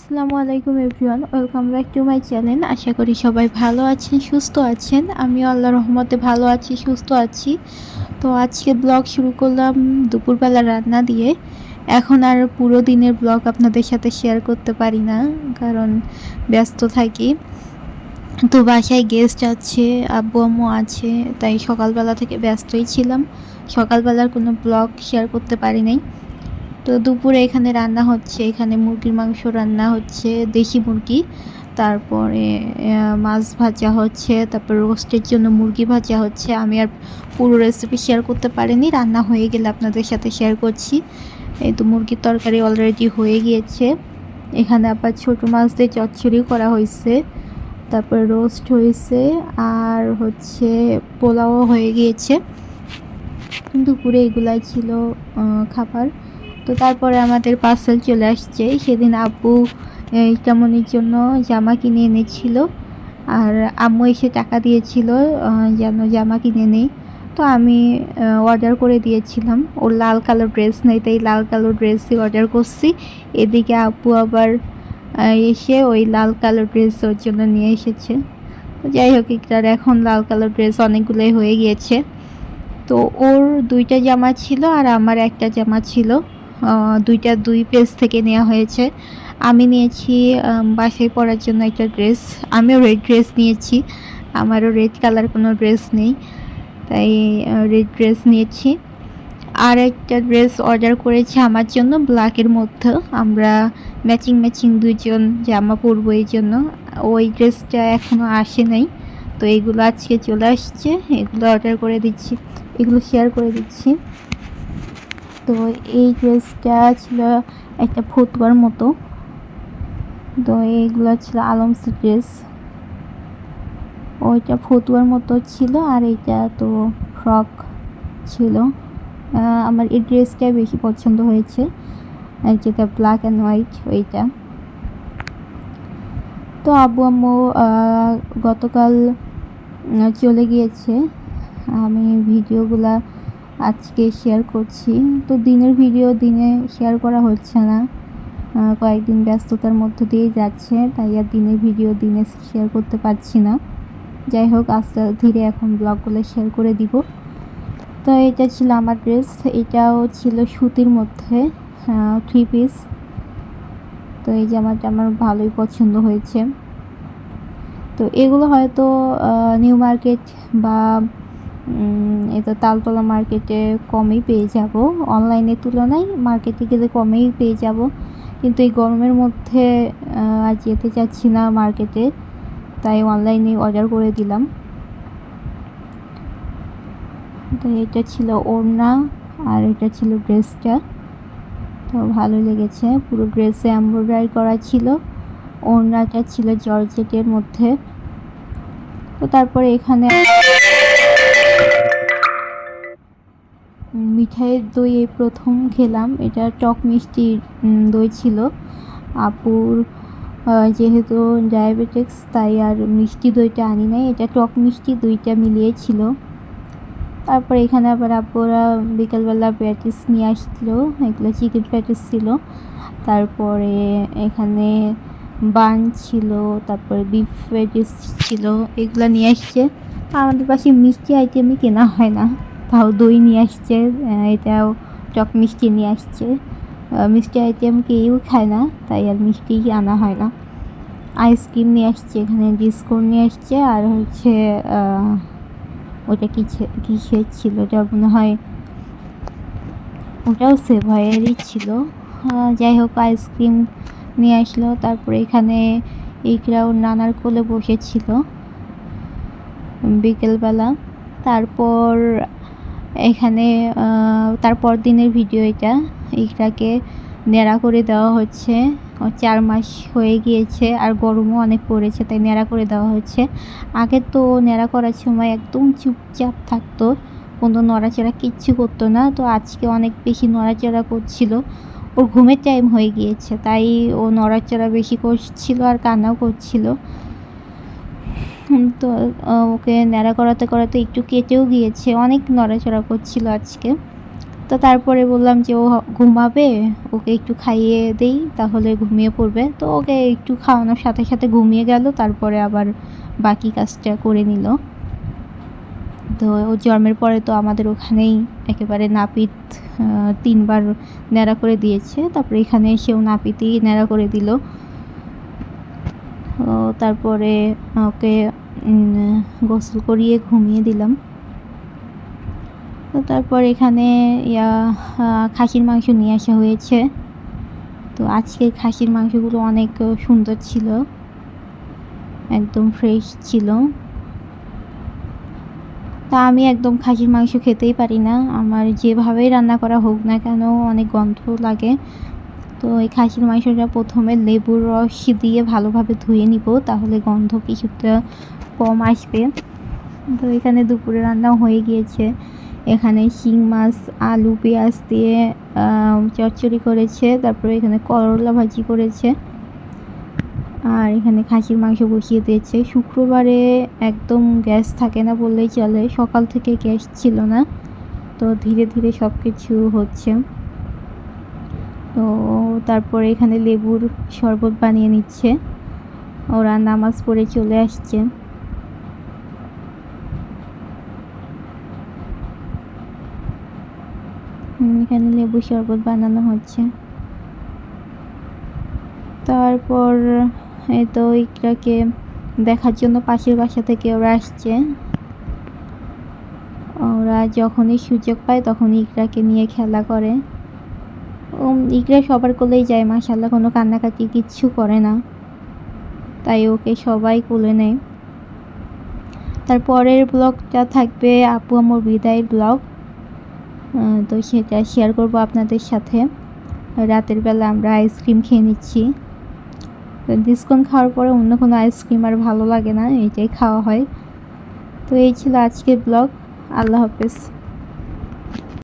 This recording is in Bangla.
আসসালামু আলাইকুম everyone, welcome back to my channel. আশা করি সবাই ভালো আছেন, সুস্থ আছেন। আমিও আল্লাহর রহমতে ভালো আছি, সুস্থ আছি। তো আজকে ব্লগ শুরু করলাম দুপুরবেলা রান্না দিয়ে। এখন আর পুরো দিনের ব্লগ আপনাদের সাথে শেয়ার করতে পারি না, কারণ ব্যস্ত থাকি। তো বাসায় গেস্ট আছে, আব্বু আম্মু আছে, তাই সকালবেলা থেকে ব্যস্তই ছিলাম। সকালবেলার কোনো ব্লগ শেয়ার করতে পারি নাই। তো দুপুরে এখানে রান্না হচ্ছে, এখানে মুরগির মাংস রান্না হচ্ছে, দেশি মুরগি। তারপরে মাছ ভাজা হচ্ছে, তারপর রোস্টের জন্য মুরগি ভাজা হচ্ছে। আমি আর পুরো রেসিপি শেয়ার করতে পারিনি, রান্না হয়ে গেলে আপনাদের সাথে শেয়ার করছি। এই তো মুরগির তরকারি অলরেডি হয়ে গিয়েছে। এখানে আবার ছোটো মাছ দিয়ে চচ্চড়ি করা হয়েছে, তারপর রোস্ট হয়েছে, আর হচ্ছে পোলাও হয়ে গিয়েছে। দুপুরে এগুলাই ছিল খাবার। তো তারপরে আমাদের পার্সেল চলে আসছে। সেদিন আব্বু কেমনের জন্য জামা কিনে এনেছিল, আর আম্মু এসে টাকা দিয়েছিল যেন জামা কিনে নেই। তো আমি অর্ডার করে দিয়েছিলাম। ওর লাল কালো ড্রেস নেই, তাই লাল কালো ড্রেসই অর্ডার করছি। এদিকে আব্বু আবার এসে ওই লাল কালো ড্রেস ওর জন্য নিয়ে এসেছে। তো যাই হোক, একটার এখন লাল কালো ড্রেস অনেকগুলোই হয়ে গিয়েছে। তো ওর দুইটা জামা ছিল আর আমার একটা জামা ছিল, দুইটা দুই পেজ থেকে নেওয়া হয়েছে। আমি নিয়েছি বাসায় পরার জন্য একটা ড্রেস। আমিও রেড ড্রেস নিয়েছি, আমারও রেড কালার কোনো ড্রেস নেই, তাই রেড ড্রেস নিয়েছি। আর একটা ড্রেস অর্ডার করেছি আমার জন্য ব্ল্যাকের মধ্যে। আমরা ম্যাচিং ম্যাচিং দুইজন জামা পরবো, এই জন্য ওই ড্রেসটা এখনও আসে নাই। তো এগুলো আজকে চলে আসছে, এগুলো অর্ডার করে দিচ্ছি, এগুলো শেয়ার করে দিচ্ছি। তো এই ড্রেসটা ছিল একটা ফতুয়ার মতো, তো এইগুলো ছিল আলমসি ড্রেস। ওইটা ফতুয়ার মতো ছিল, আর এইটা তো ফ্রক ছিল। আমার এই ড্রেসটা বেশি পছন্দ হয়েছে, যেটা ব্ল্যাক অ্যান্ড হোয়াইট ওইটা। তো আব্বু আম্মু গতকাল চলে গিয়েছে। আমি ভিডিওগুলা আজকে শেয়ার করছি। তো দিনের ভিডিও দিনে শেয়ার করা হচ্ছে না, কয়েকদিন ব্যস্ততার মধ্য দিয়েই যাচ্ছে, তাই আর দিনের ভিডিও দিনে শেয়ার করতে পারছি না। যাই হোক, আস্তে ধীরে এখন ব্লগগুলো শেয়ার করে দিব। তো এটা ছিল আমার ড্রেস, এটাও ছিল সুতির মধ্যে, 3 পিস। তো এই জামাটা আমার ভালোই পছন্দ হয়েছে। তো এগুলো হয়তো নিউ মার্কেট বা এটা তালতলা মার্কেটে কমেই পেয়ে যাব, অনলাইনের তুলনায় মার্কেটে গেলে কমেই পেয়ে যাব। কিন্তু এই গরমের মধ্যে আর যেতে চাচ্ছি না মার্কেটে, তাই অনলাইনে অর্ডার করে দিলাম। তো এটা ছিল ওড়না, আর এটা ছিল ড্রেসটা। তো ভালো লেগেছে, পুরো ড্রেসে এমব্রয়ডারি করা ছিল, ওড়নাটা ছিল জর্জেটের মধ্যে। তো তারপরে এখানে মিঠাইয়ের দই এই প্রথম খেলাম, এটা টক মিষ্টি দই ছিল। আপুর যেহেতু ডায়াবেটিক্স, তাই আর মিষ্টি দইটা আনি নাই, এটা টক মিষ্টি দুইটা মিলিয়ে ছিল। তারপরে এখানে আবার আপুরা বিকালবেলা প্যাটিস নিয়ে আসছিলো, এগুলো চিকেন প্যাটিস ছিল। তারপরে এখানে বান ছিল, তারপরে বিফ প্যাটিস ছিল, এগুলো নিয়ে আসছে। আমাদের পাশে মিষ্টি আইটেমই কেনা হয় না, তাও দই নিয়ে আসছে, এটাও টক মিষ্টি নিয়ে আসছে। মিষ্টি আইটেম কেউ খায় না, তাই আর মিষ্টি আনা হয় না। আইসক্রিম নিয়ে আসছে, এখানে ডিসকোন নিয়ে আসছে, আর হচ্ছে ওটা কিসের ছিল, ওটা মনে হয় ওটাও সেভয়েরই ছিল। যাই হোক, আইসক্রিম নিয়ে আসলো। তারপরে এখানে ইকরাও নানার কোলে বসেছিল বিকেলবেলা। তারপর এখানে তারপর দিনের ভিডিও এটা, ইকরাকে ন্যাড়া করে দেওয়া হচ্ছে। 4 মাস হয়ে গিয়েছে, আর গরমও অনেক পড়েছে, তাই ন্যাড়া করে দেওয়া হচ্ছে। আগে তো ন্যাড়া করার সময় একদম চুপচাপ থাকতো, কোনো নড়াচড়া কিচ্ছু করতো না। তো আজকে অনেক বেশি নড়াচড়া করছিল, ওর ঘুমের টাইম হয়ে গিয়েছে, তাই ও নড়াচড়া বেশি করছিল আর কান্নাও করছিল। তো ওকে ন্যাড়া করাতে করাতে একটু কেটেও গিয়েছে, অনেক নড়াচড়া করছিল আজকে। তো তারপরে বললাম যে ও ঘুমাবে, ওকে একটু খাইয়ে দেই তাহলে ঘুমিয়ে পড়বে। তো ওকে একটু খাওয়ানোর সাথে সাথে ঘুমিয়ে গেল, তারপরে আবার বাকি কাজটা করে নিল। তো ও জন্মের পরে তো আমাদের ওখানেই একেবারে নাপিত 3বার ন্যাড়া করে দিয়েছে, তারপরে এখানে এসেও নাপিতই ন্যাড়া করে দিল। তারপরে ওকে গোসল করিয়ে ঘুমিয়ে দিলাম। তো তারপর এখানে খাসির মাংস নিয়ে আসা হয়েছে। তো আজকে খাসির মাংসগুলো অনেক সুন্দর ছিল, একদম ফ্রেশ ছিল। তা আমি একদম খাসির মাংস খেতেই পারি না, আমার যেভাবেই রান্না করা হোক না কেন অনেক গন্ধ লাগে। তো এই খাসির মাংসটা প্রথমে লেবুর রস দিয়ে ভালোভাবে ধুয়ে নিব, তাহলে গন্ধ কিছুটা কম আসবে। তো এখানে দুপুরে রান্নাও হয়ে গিয়েছে। এখানে শিং মাছ আলু পেঁয়াজ দিয়ে চচ্চড়ি করেছে, তারপরে এখানে করলা ভাজি করেছে, আর এখানে খাসির মাংস বসিয়ে দিয়েছে। শুক্রবারে একদম গ্যাস থাকে না বললেই চলে, সকাল থেকে গ্যাস ছিল না, তো ধীরে ধীরে সব কিছু হচ্ছে। তো তারপরে এখানে লেবুর শরবত বানিয়ে নিচ্ছে, ওরা নামাজ পড়ে চলে আসছে। এখানে লেবুর শরবত বানানো হচ্ছে। তারপর এই তো ইকরাকে দেখার জন্য পাশের বাসা থেকে ওরা আসছে। ওরা যখনই সুযোগ পায় তখনই ইকরাকে নিয়ে খেলা করে। ইকরা সবার কোলেই যায়, মাশাআল্লাহ কোনো কান্নাকাটি কিচ্ছু করে না, তাই ওকে সবাই কোলে নেয়। তারপরের ব্লগটা থাকবে আপু আমার বিদায়ের ব্লগ, তো সেটা শেয়ার করব আপনাদের সাথে। রাতের বেলা আমরা আইসক্রিম খেয়ে নিচ্ছি, ডিসকন খাওয়ার পরে অন্য কোনো আইসক্রিম আর ভালো লাগে না, এইটাই খাওয়া হয়। তো এই ছিল আজকের ব্লগ। আল্লাহ হাফেজ।